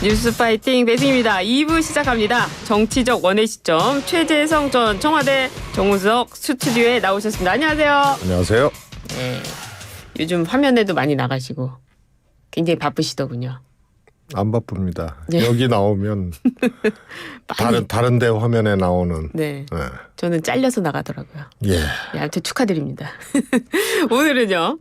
뉴스 파이팅 배승입니다. 2부 시작합니다. 정치적 원의 시점 최재성 전 청와대 정무수석 스튜디오에 나오셨습니다. 안녕하세요. 안녕하세요. 네, 요즘 화면에도 많이 나가시고 굉장히 바쁘시더군요. 안 바쁩니다. 예. 여기 나오면 다른 데 화면에 나오는. 네. 네. 저는 잘려서 나가더라고요. 예. 네, 아무튼 축하드립니다. 오늘은요.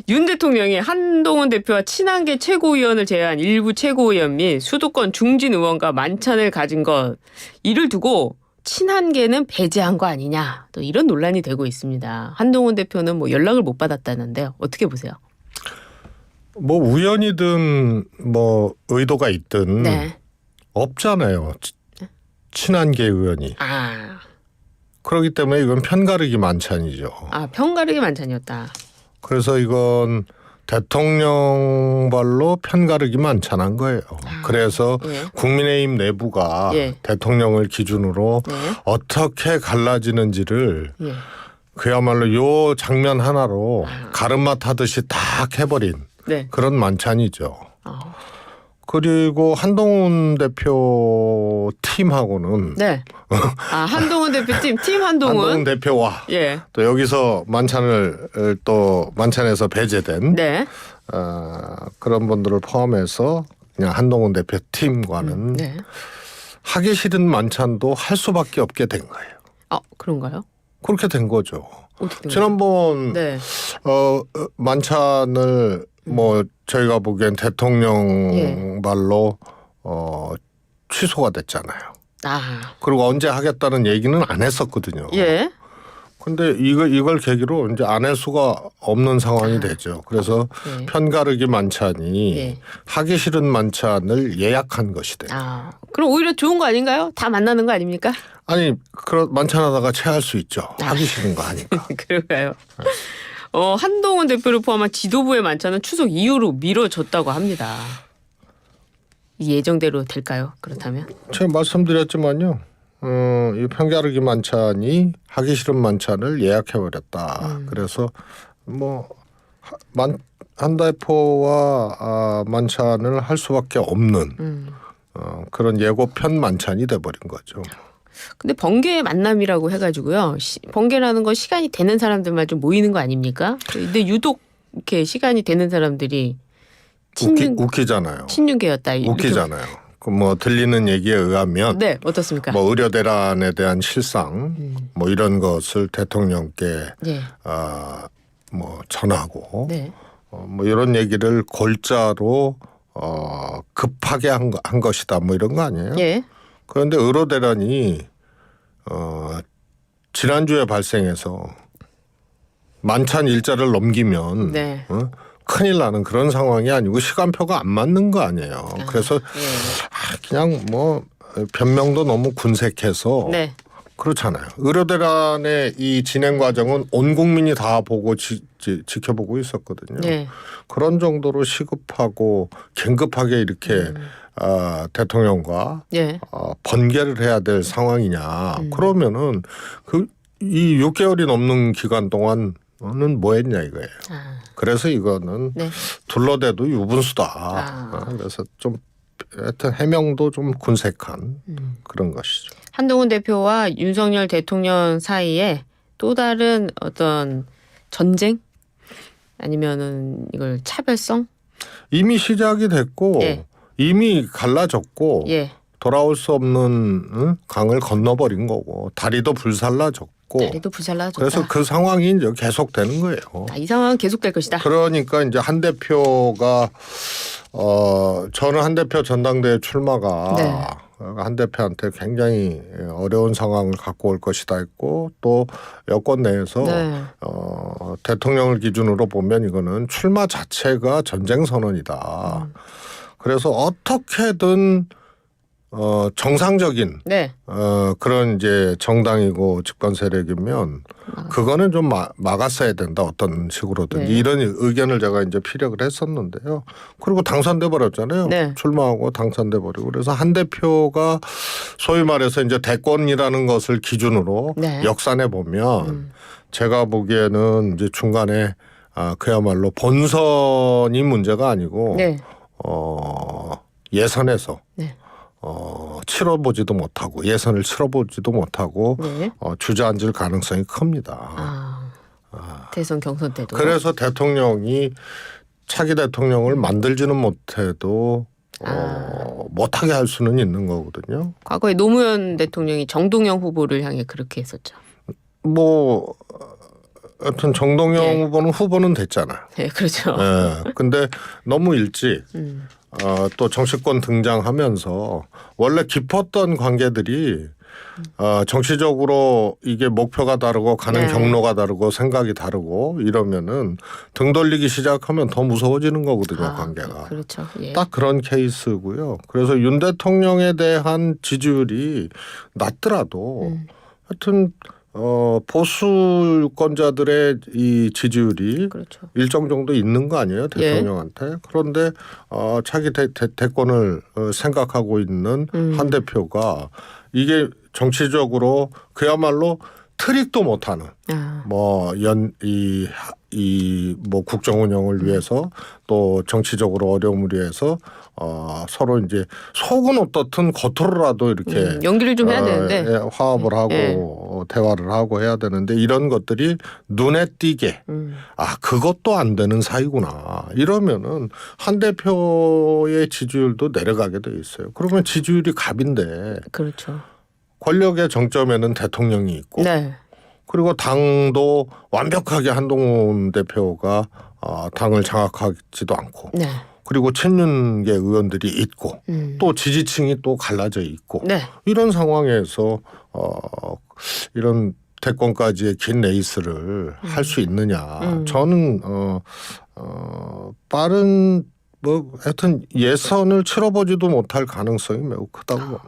윤 대통령이 한동훈 대표와 친한계 최고위원을 제외한 일부 최고위원 및 수도권 중진 의원과 만찬을 가진 것 이를 두고 친한계는 배제한 거 아니냐 또 이런 논란이 되고 있습니다. 한동훈 대표는 뭐 연락을 못 받았다는데요. 어떻게 보세요? 뭐 우연이든 뭐 의도가 있든 네. 없잖아요. 친한계 의원이. 아, 그렇기 때문에 이건 편가르기 만찬이죠. 편가르기 만찬이었다. 그래서 이건 대통령 발로 편가르기 만찬한 거예요. 그래서 예. 국민의힘 내부가 예. 대통령을 기준으로 네. 어떻게 갈라지는지를 예. 그야말로 요 장면 하나로 가르마 타듯이 딱 해버린 네. 그런 만찬이죠. 어. 그리고 한동훈 대표 팀하고는 네. 한동훈 대표팀 팀 한동훈 대표와 예. 또 여기서 만찬을 또 만찬에서 배제된 네. 그런 분들을 포함해서 그냥 한동훈 대표 팀과는 네. 하기 싫은 만찬도 할 수밖에 없게 된 거예요. 그런가요? 그렇게 된 거죠. 어떻게 된 지난번 네. 만찬을 뭐 저희가 보기엔 대통령 예. 말로 취소가 됐잖아요. 그리고 언제 하겠다는 얘기는 안 했었거든요. 예. 근데 이걸 계기로 이제 안 할 수가 없는 상황이 되죠. 그래서 예. 편가르기 만찬이 예. 하기 싫은 만찬을 예약한 것이 돼요. 그럼 오히려 좋은 거 아닌가요? 다 만나는 거 아닙니까? 아니 그런 만찬하다가 체할 수 있죠. 하기 싫은 거 하니까. 그런가요? 한동훈 대표를 포함한 지도부의 만찬은 추석 이후로 미뤄졌다고 합니다. 예정대로 될까요? 그렇다면? 제가 말씀드렸지만요. 이 편가르기 만찬이 하기 싫은 만찬을 예약해버렸다. 그래서 뭐 한 대표와 만찬을 할 수밖에 없는 그런 예고편 만찬이 돼버린 거죠. 근데 번개 만남이라고 해가지고요. 번개라는 건 시간이 되는 사람들만 좀 모이는 거 아닙니까? 근데 유독 이렇게 시간이 되는 사람들이 웃기잖아요. 친윤계였다. 웃기잖아요. 그 뭐 들리는 얘기에 의하면 네, 어떻습니까? 뭐 의료 대란에 대한 실상 뭐 이런 것을 대통령께 네. 뭐 전하고 네. 뭐 이런 얘기를 골자로 급하게 한 것이다. 뭐 이런 거 아니에요? 예. 그런데 의료 대란이 지난주에 발생해서 만찬 일자를 넘기면 네. 큰일 나는 그런 상황이 아니고 시간표가 안 맞는 거 아니에요. 그래서 그냥 뭐 변명도 너무 군색해서 네. 그렇잖아요. 의료 대란의 이 진행 과정은 온 국민이 다 보고 지켜보고 있었거든요. 네. 그런 정도로 시급하고 긴급하게 이렇게 대통령과 예. 번개를 해야 될 상황이냐. 그러면은 이 6개월이 넘는 기간 동안은 뭐 했냐 이거예요. 그래서 이거는 네. 둘러대도 유분수다. 그래서 좀 하여튼 해명도 좀 군색한 그런 것이죠. 한동훈 대표와 윤석열 대통령 사이에 또 다른 어떤 전쟁 아니면은 이걸 차별성? 이미 시작이 됐고 예. 이미 갈라졌고 예. 돌아올 수 없는 강을 건너버린 거고 다리도 불살라졌고 다리도 불살라졌다. 그래서 그 상황이 이제 계속되는 거예요. 이 상황은 계속될 것이다. 그러니까 이제 한 대표가 저는 한 대표 전당대회 출마가 네. 한 대표한테 굉장히 어려운 상황을 갖고 올 것이다 했고 또 여권 내에서 네. 대통령을 기준으로 보면 이거는 출마 자체가 전쟁 선언이다. 그래서 어떻게든 정상적인 네. 그런 이제 정당이고 집권 세력이면 그거는 좀 막았어야 된다 어떤 식으로든 네. 이런 의견을 제가 이제 피력을 했었는데요. 그리고 당선돼 버렸잖아요. 네. 출마하고 당선돼 버리고 그래서 한 대표가 소위 말해서 이제 대권이라는 것을 기준으로 네. 역산해 보면 제가 보기에는 이제 중간에 그야말로 본선이 문제가 아니고 네. 예선에서 네. 치러보지도 못하고 예선을 치러보지도 못하고 네. 주저앉을 가능성이 큽니다. 대선 경선 때도. 그래서 대통령이 차기 대통령을 만들지는 못해도 못하게 할 수는 있는 거거든요. 과거에 노무현 대통령이 정동영 후보를 향해 그렇게 했었죠. 뭐 하여튼 정동영 예. 후보는 됐잖아요. 네, 그렇죠. 예. 근데 너무 일찍 또 정치권 등장하면서 원래 깊었던 관계들이 정치적으로 이게 목표가 다르고 가는 네. 경로가 다르고 생각이 다르고 이러면은 등 돌리기 시작하면 더 무서워지는 거거든요, 관계가. 그렇죠. 예. 딱 그런 케이스고요. 그래서 윤 대통령에 대한 지지율이 낮더라도 하여튼 보수권자들의 이 지지율이 그렇죠. 일정 정도 있는 거 아니에요, 대통령한테. 그런데 차기 대권을 생각하고 있는 한 대표가 이게 정치적으로 그야말로 트릭도 못하는 뭐 뭐 국정 운영을 위해서 또 정치적으로 어려움을 위해서 서로 이제 속은 어떻든 겉으로라도 이렇게 연기를 좀 해야 되는데 화합을 하고 대화를 하고 해야 되는데 이런 것들이 눈에 띄게 그것도 안 되는 사이구나 이러면은 한 대표의 지지율도 내려가게 돼 있어요. 그러면 지지율이 갑인데 그렇죠. 권력의 정점에는 대통령이 있고 네. 그리고 당도 완벽하게 한동훈 대표가 당을 장악하지도 않고 네. 그리고 친윤계 의원들이 있고 또 지지층이 또 갈라져 있고 네. 이런 상황에서 이런 대권까지의 긴 레이스를 할 수 있느냐. 저는 빠른 뭐 하여튼 예선을 치러보지도 못할 가능성이 매우 크다고 봅니다.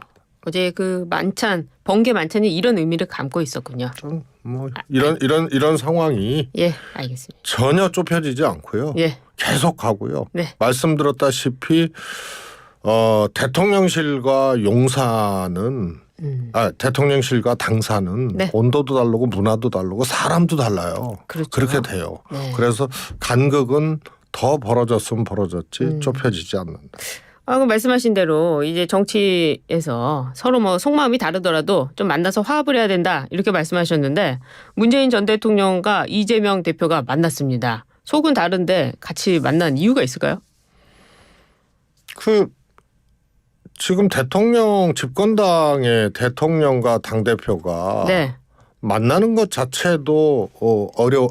어제 그 만찬 번개 만찬이 이런 의미를 담고 있었군요. 좀 뭐 이런 상황이 예, 알겠습니다. 전혀 좁혀지지 않고요. 예. 계속 가고요. 네. 말씀드렸다시피 대통령실과 용사는 대통령실과 당사는 네. 온도도 다르고 문화도 다르고 사람도 달라요. 그렇죠. 그렇게 돼요. 네. 그래서 간극은 더 벌어졌으면 벌어졌지 좁혀지지 않는다. 그 말씀하신 대로 이제 정치에서 서로 뭐 속마음이 다르더라도 좀 만나서 화합을 해야 된다 이렇게 말씀하셨는데 문재인 전 대통령과 이재명 대표가 만났습니다. 속은 다른데 같이 만난 이유가 있을까요? 지금 대통령 집권당의 대통령과 당 대표가 네. 만나는 것 자체도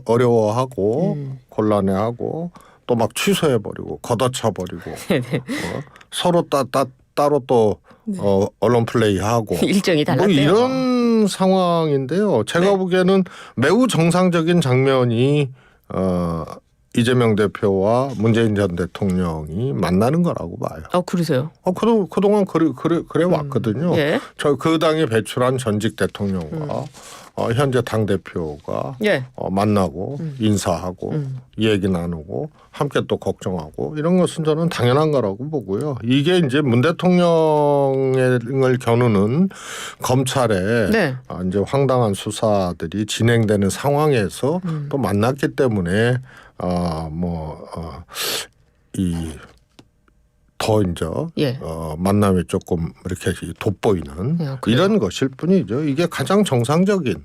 어려워하고 곤란해하고 또 막 취소해버리고 걷어차버리고 서로 따로 또 언론 플레이하고 일정이 달랐대요. 뭐 이런 상황인데요. 제가 네. 보기에는 매우 정상적인 장면이 이재명 대표와 문재인 전 대통령이 만나는 거라고 봐요. 그러세요? 그동안 그래 왔거든요. 예. 저 그 당이 배출한 전직 대통령과 현재 당 대표가 예. 만나고 인사하고 얘기 나누고 함께 또 걱정하고 이런 것은 저는 당연한 거라고 보고요. 이게 이제 문 대통령을 겨누는 검찰의 네. 이제 황당한 수사들이 진행되는 상황에서 또 만났기 때문에 더 이제 예. 만남이 조금 이렇게 돋보이는 이런 것일 뿐이죠. 이게 가장 정상적인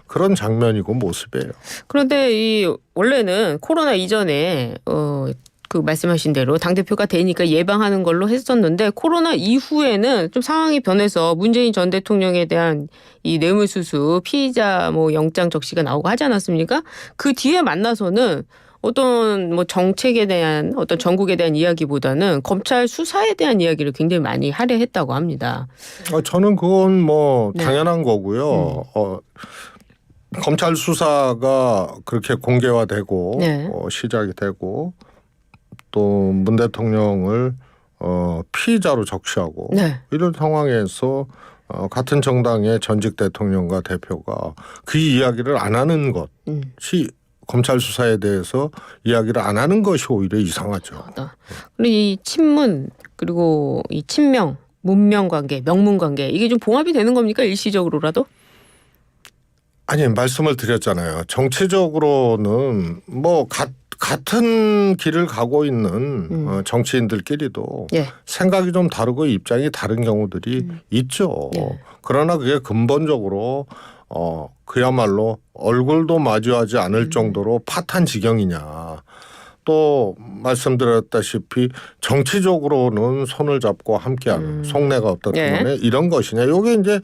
그런 장면이고 모습이에요. 그런데 원래는 코로나 이전에 그 말씀하신 대로 당대표가 되니까 예방하는 걸로 했었는데 코로나 이후에는 좀 상황이 변해서 문재인 전 대통령에 대한 이 뇌물수수 피의자 뭐 영장 적시가 나오고 하지 않았습니까? 그 뒤에 만나서는 어떤 뭐 정책에 대한 어떤 전국에 대한 이야기보다는 검찰 수사에 대한 이야기를 굉장히 많이 할애했다고 합니다. 저는 그건 뭐 네. 당연한 거고요. 검찰 수사가 그렇게 공개화되고 네. 시작이 되고 또 문 대통령을 피의자로 적시하고 네. 이런 상황에서 같은 정당의 전직 대통령과 대표가 그 이야기를 안 하는 것이 검찰 수사에 대해서 이야기를 안 하는 것이 오히려 이상하죠. 그리고 이 친문 그리고 이 친명, 문명 관계, 명문 관계 이게 좀 봉합이 되는 겁니까? 일시적으로라도? 아니 말씀을 드렸잖아요. 정치적으로는 뭐 같은 길을 가고 있는 정치인들끼리도 예. 생각이 좀 다르고 입장이 다른 경우들이 있죠. 예. 그러나 그게 근본적으로 그야말로 얼굴도 마주하지 않을 정도로 파탄 지경이냐. 또 말씀드렸다시피 정치적으로는 손을 잡고 함께하는 속내가 없다 때문에 이런 것이냐. 이게 이제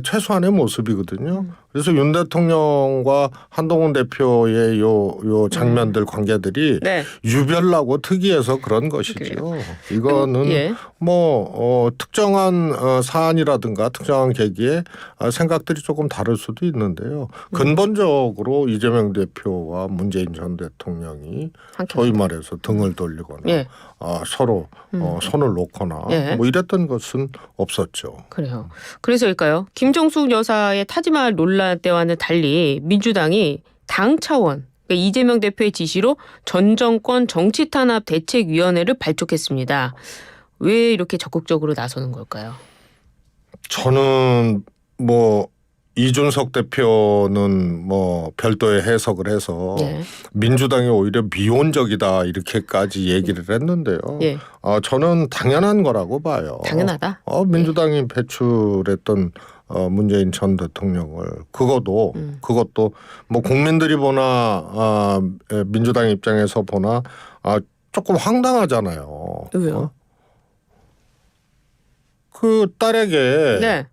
최소한의 모습이거든요. 그래서 윤 대통령과 한동훈 대표의 요 장면들 관계들이 네. 유별나고 특이해서 그런 것이죠. 이거는 예. 특정한 사안이라든가 특정한 계기에 생각들이 조금 다를 수도 있는데요. 근본적으로 이재명 대표와 문재인 전 대통령이 소위 말해서 등을 돌리거나 예. 서로 손을 놓거나 예. 뭐 이랬던 것은 없었죠. 그래요. 그래서일까요? 김정숙 여사의 타지말 논란 때와는 달리 민주당이 당 차원 그러니까 이재명 대표의 지시로 전 정권 정치탄압 대책위원회를 발족했습니다. 왜 이렇게 적극적으로 나서는 걸까요? 저는 이준석 대표는 별도의 해석을 해서 예. 민주당이 오히려 미온적이다 이렇게까지 얘기를 했는데요. 예. 저는 당연한 거라고 봐요. 당연하다. 민주당이 배출했던 문재인 전 대통령을 그것도 국민들이 보나 민주당 입장에서 보나 조금 황당하잖아요. 왜요? 그 딸에게 네.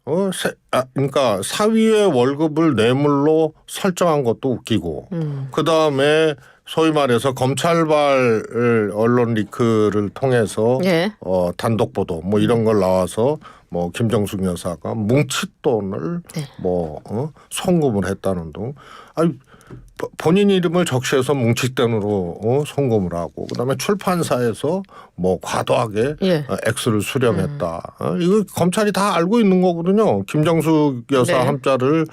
그러니까 사위의 월급을 뇌물로 설정한 것도 웃기고 그 다음에 소위 말해서 검찰발 언론 리크를 통해서 예. 단독 보도 이런 걸 나와서 김정숙 여사가 뭉칫돈을 네. 송금을 했다는 등 본인 이름을 적시해서 뭉칫돈으로 송금을 하고 그다음에 출판사에서 과도하게 예. 액수를 수령했다. 이거 검찰이 다 알고 있는 거거든요. 김정숙 여사 네. 함자를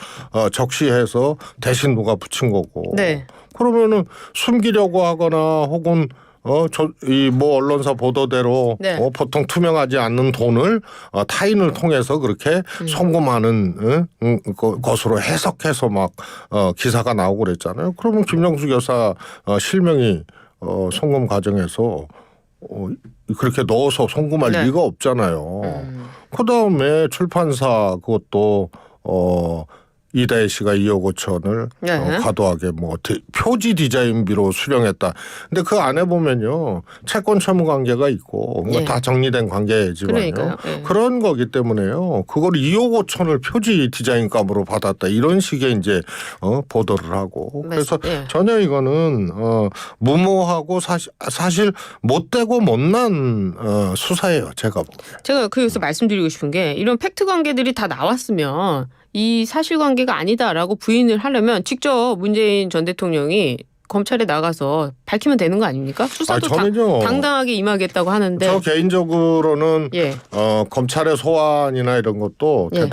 적시해서 대신 누가 붙인 거고. 네. 그러면은 숨기려고 하거나 혹은 언론사 보도대로 네. 보통 투명하지 않는 돈을 타인을 통해서 그렇게 송금하는 것으로 해석해서 기사가 나오고 그랬잖아요. 그러면 김정숙 여사 실명이 송금 과정에서 그렇게 넣어서 송금할 네. 리가 없잖아요. 그다음에 출판사 그것도 이다혜 씨가 2억 5천을 네. 과도하게 표지 디자인비로 수령했다. 근데 그 안에 보면요. 채권 채무 관계가 있고 예. 다 정리된 관계지만요. 그러니까요. 예. 그런 거기 때문에요. 그걸 2억 5천을 표지 디자인 값으로 받았다. 이런 식의 이제 보도를 하고. 그래서 예. 전혀 이거는 무모하고 사실 못되고 못난 수사예요. 제가 보기에. 제가 그래서 말씀드리고 싶은 게 이런 팩트 관계들이 다 나왔으면 이 사실관계가 아니다라고 부인을 하려면 직접 문재인 전 대통령이 검찰에 나가서 밝히면 되는 거 아닙니까? 수사도 당당하게 임하겠다고 하는데. 저 개인적으로는 예. 검찰의 소환이나 이런 것도 예.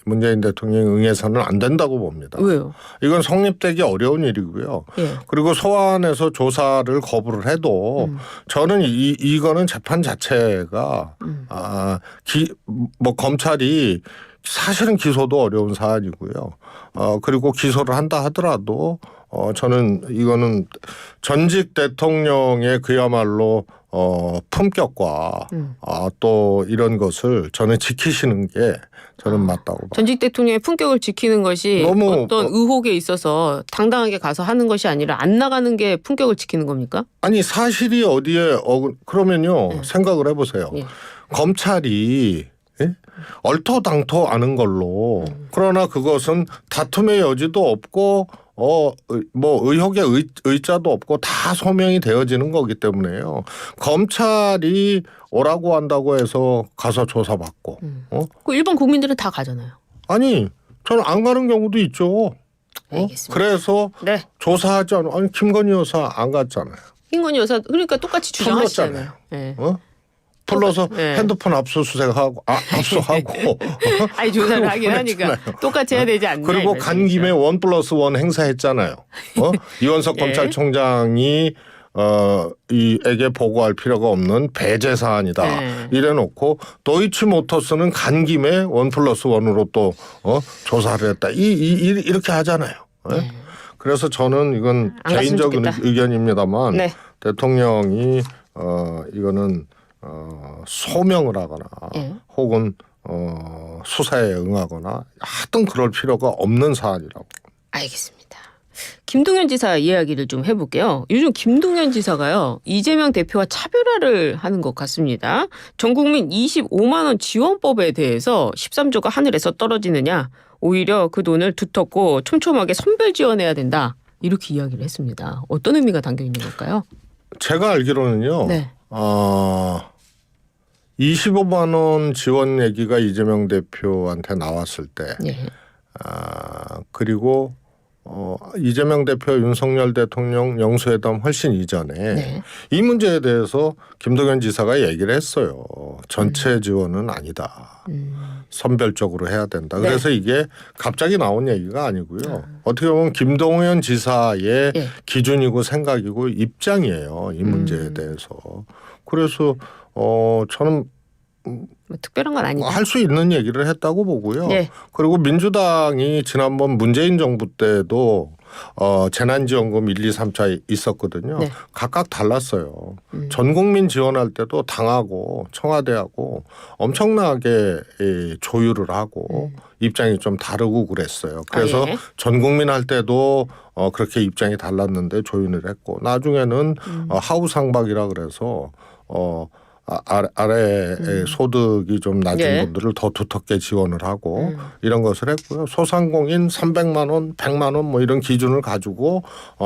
문재인 대통령이 응해서는 안 된다고 봅니다. 왜요? 이건 성립되기 어려운 일이고요. 예. 그리고 소환해서 조사를 거부를 해도 저는 이거는 재판 자체가 검찰이 사실은 기소도 어려운 사안이고요. 그리고 기소를 한다 하더라도 저는 이거는 전직 대통령의 그야말로 품격과 또 이런 것을 저는 지키시는 게 저는 맞다고 봐요. 전직 대통령의 품격을 지키는 것이 어떤 의혹에 있어서 당당하게 가서 하는 것이 아니라 안 나가는 게 품격을 지키는 겁니까? 아니 사실이 어디에 그러면요. 생각을 해보세요. 예. 검찰이 얼토당토 아는 걸로 그러나 그것은 다툼의 여지도 없고 의혹의 의자도 없고 다 소명이 되어지는 거기 때문에요. 검찰이 오라고 한다고 해서 가서 조사받고. 그 일반 국민들은 다 가잖아요. 아니 저는 안 가는 경우도 있죠. 알겠습니다. 그래서 네. 조사하지 않아. 아니 김건희 여사 안 갔잖아요. 김건희 여사 그러니까 똑같이 주장하시잖아요. 네. 불러서 핸드폰 압수수색하고 압수하고 아니 조사를 하긴 하니까 똑같이 해야 되지 않나. 그리고 간 김에 1+1 행사했잖아요. 이원석 예. 검찰총장이 이에게 보고할 필요가 없는 배제 사안이다. 이래놓고 도이치모터스는 간 김에 1+1으로 또 조사를 했다. 이렇게 하잖아요. 그래서 저는 이건 안 갔으면 개인적 좋겠다. 의견입니다만 네. 대통령이 이거는 소명을 하거나 예. 혹은 수사에 응하거나 하여튼 그럴 필요가 없는 사안이라고. 알겠습니다. 김동연 지사 이야기를 좀 해볼게요. 요즘 김동연 지사가요, 이재명 대표와 차별화를 하는 것 같습니다. 전국민 25만 원 지원법에 대해서 13조가 하늘에서 떨어지느냐, 오히려 그 돈을 두텁고 촘촘하게 선별 지원해야 된다, 이렇게 이야기를 했습니다. 어떤 의미가 담겨 있는 걸까요? 제가 알기로는요. 네. 25만 원 지원 얘기가 이재명 대표한테 나왔을 때, 예. 그리고 이재명 대표 윤석열 대통령 영수회담 훨씬 이전에 네. 이 문제에 대해서 김동연 지사가 얘기를 했어요. 전체 지원은 아니다. 선별적으로 해야 된다. 네. 그래서 이게 갑자기 나온 얘기가 아니고요. 어떻게 보면 김동연 지사의 예. 기준이고 생각이고 입장이에요. 이 문제에 대해서. 그래서 저는 뭐 특별한 건 아니다. 할 수 있는 얘기를 했다고 보고요. 예. 그리고 민주당이 지난번 문재인 정부 때도 재난지원금 1, 2, 3차 있었거든요. 네. 각각 달랐어요. 전 국민 지원할 때도 당하고 청와대하고 엄청나게 조율을 하고 입장이 좀 다르고 그랬어요. 그래서 예. 전 국민 할 때도 그렇게 입장이 달랐는데 조율을 했고 나중에는 하우상박이라 그래서 아래 소득이 좀 낮은 예. 분들을 더 두텁게 지원을 하고 이런 것을 했고요. 소상공인 300만 원, 100만 원 뭐 이런 기준을 가지고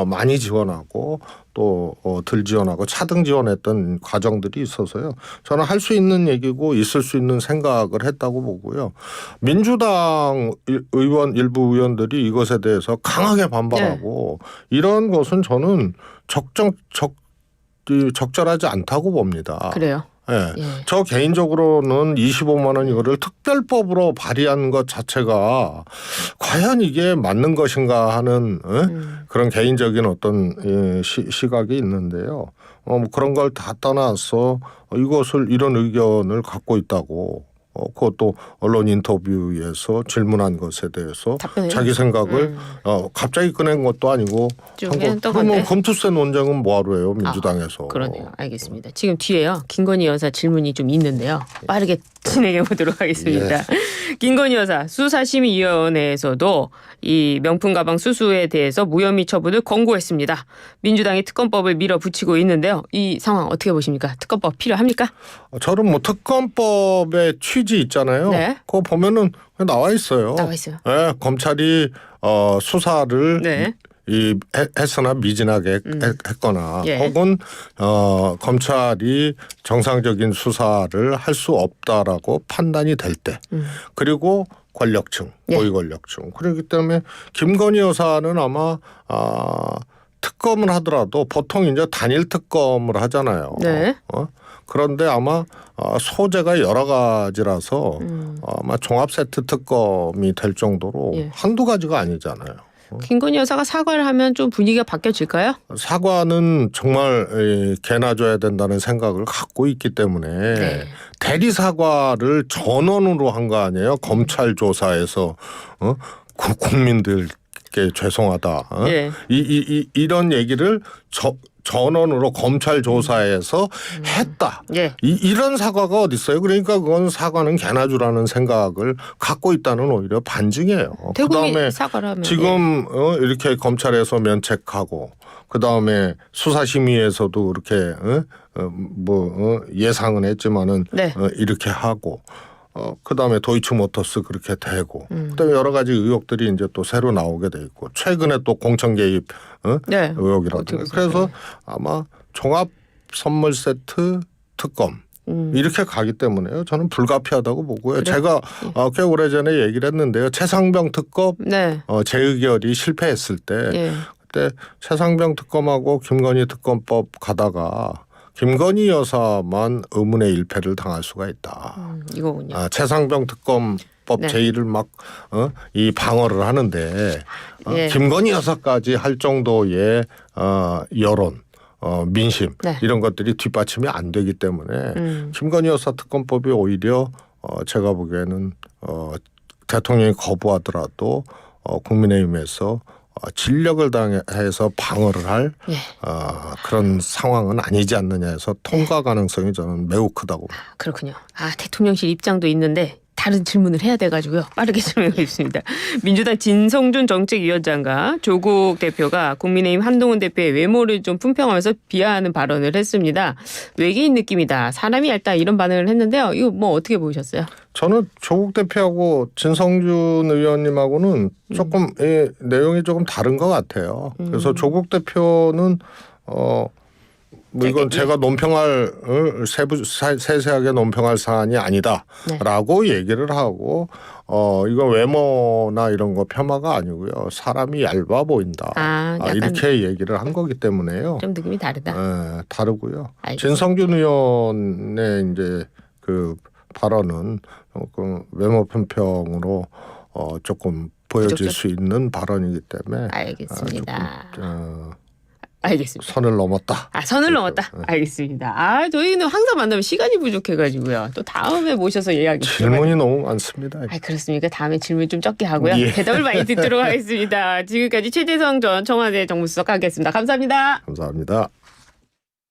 많이 지원하고 또 덜 지원하고 차등 지원했던 과정들이 있어서요. 저는 할 수 있는 얘기고 있을 수 있는 생각을 했다고 보고요. 민주당 의원 일부 의원들이 이것에 대해서 강하게 반발하고 이런 것은 저는 적절하지 않다고 봅니다. 그래요. 예. 예. 저 개인적으로는 25만 원 이거를 특별법으로 발의한 것 자체가 과연 이게 맞는 것인가 하는 그런 개인적인 어떤 시각이 있는데요. 뭐 그런 걸 다 떠나서 이것을 이런 의견을 갖고 있다고 그것도 언론 인터뷰에서 질문한 것에 대해서 답변해요? 자기 생각을 갑자기 꺼낸 것도 아니고 좀 한 거. 해놨던 그러면 건데. 검투세 논쟁은 뭐하러 해요 민주당에서. 그러네요. 알겠습니다. 지금 뒤에요, 김건희 여사 질문이 좀 있는데요. 빠르게 진행해 보도록 하겠습니다. 김건희 여사 수사심의위원회에서도 이 명품 가방 수수에 대해서 무혐의 처분을 권고했습니다. 민주당이 특검법을 밀어붙이고 있는데요. 이 상황 어떻게 보십니까? 특검법 필요합니까? 저는 뭐 특검법의 취지 있잖아요. 네. 그거 보면은 나와 있어요. 나와 있어요. 네, 검찰이 수사를 네. 했으나 미진하게 했거나 예. 혹은 검찰이 정상적인 수사를 할 수 없다라고 판단이 될 때 그리고 권력층, 예. 고위 권력층 그렇기 때문에 김건희 여사는 아마 특검을 하더라도 보통 이제 단일 특검을 하잖아요. 네. 그런데 아마 소재가 여러 가지라서 아마 종합 세트 특검이 될 정도로 예. 한두 가지가 아니잖아요. 김건희 여사가 사과를 하면 좀 분위기가 바뀌어질까요? 사과는 정말 개나 줘야 된다는 생각을 갖고 있기 때문에 네. 대리 사과를 전원으로 한 거 아니에요? 검찰 조사에서 국민들께 죄송하다. 예. 이런 얘기를 전원으로 검찰 조사에서 했다. 예. 이런 사과가 어디 있어요? 그러니까 그건 사과는 개나 주라는 생각을 갖고 있다는 오히려 반증이에요. 대국민 그다음에 사과를 하면 지금 이렇게 검찰에서 면책하고 그다음에 수사심의에서도 이렇게 예상은 했지만은 네. 이렇게 하고 그다음에 도이치모터스 그렇게 되고 그다음에 여러 가지 의혹들이 이제 또 새로 나오게 돼 있고 최근에 또 공천 개입 네. 의혹이라든가 그래서 아마 종합 선물 세트 특검 이렇게 가기 때문에요. 저는 불가피하다고 보고요. 그래? 제가 꽤 오래전에 얘기를 했는데요. 최상병 특검 네. 재의결이 실패했을 때 예. 그때 최상병 특검하고 김건희 특검법 가다가 김건희 여사만 의문의 일패를 당할 수가 있다. 이거군요. 최상병 특검법 네. 제의를 막 이 방어를 하는데 예. 김건희 여사까지 할 정도의 여론, 민심 네. 이런 것들이 뒷받침이 안 되기 때문에 김건희 여사 특검법이 오히려 제가 보기에는 대통령이 거부하더라도 국민의힘에서 진력을 다해서 방어를 할 예. 그런 상황은 아니지 않느냐 해서 통과 가능성이 저는 매우 크다고 봅니다. 그렇군요. 대통령실 입장도 있는데 다른 질문을 해야 돼가지고요. 빠르게 질문하고 있습니다. 민주당 진성준 정책위원장과 조국 대표가 국민의힘 한동훈 대표의 외모를 좀 품평하면서 비하하는 발언을 했습니다. 외계인 느낌이다. 사람이 얇다. 이런 반응을 했는데요. 이거 뭐 어떻게 보셨어요? 저는 조국 대표하고 진성준 의원님하고는 조금 내용이 조금 다른 것 같아요. 그래서 조국 대표는 뭐 이건 제가 논평할 세세하게 논평할 사안이 아니다라고 얘기를 하고 이건 외모나 이런 거 폄하가 아니고요. 사람이 얇아 보인다. 이렇게 얘기를 한 거기 때문에요. 좀 느낌이 다르다. 네, 다르고요. 알겠습니다. 진성준 의원의 이제 그 발언은 외모 편평으로 조금 보여질 수 있는 발언이기 때문에 알겠습니다. 조금, 알겠습니다. 선을 넘었다. 선을 넘었다. 알겠습니다. 저희는 항상 만나면 시간이 부족해가지고요. 또 다음에 모셔서 이야기. 질문이 너무 많습니다. 그렇습니까? 다음에 질문 좀 적게 하고요. 예. 대답을 많이 듣도록 하겠습니다. 지금까지 최재성 전 청와대 정무수석 하겠습니다. 감사합니다. 감사합니다.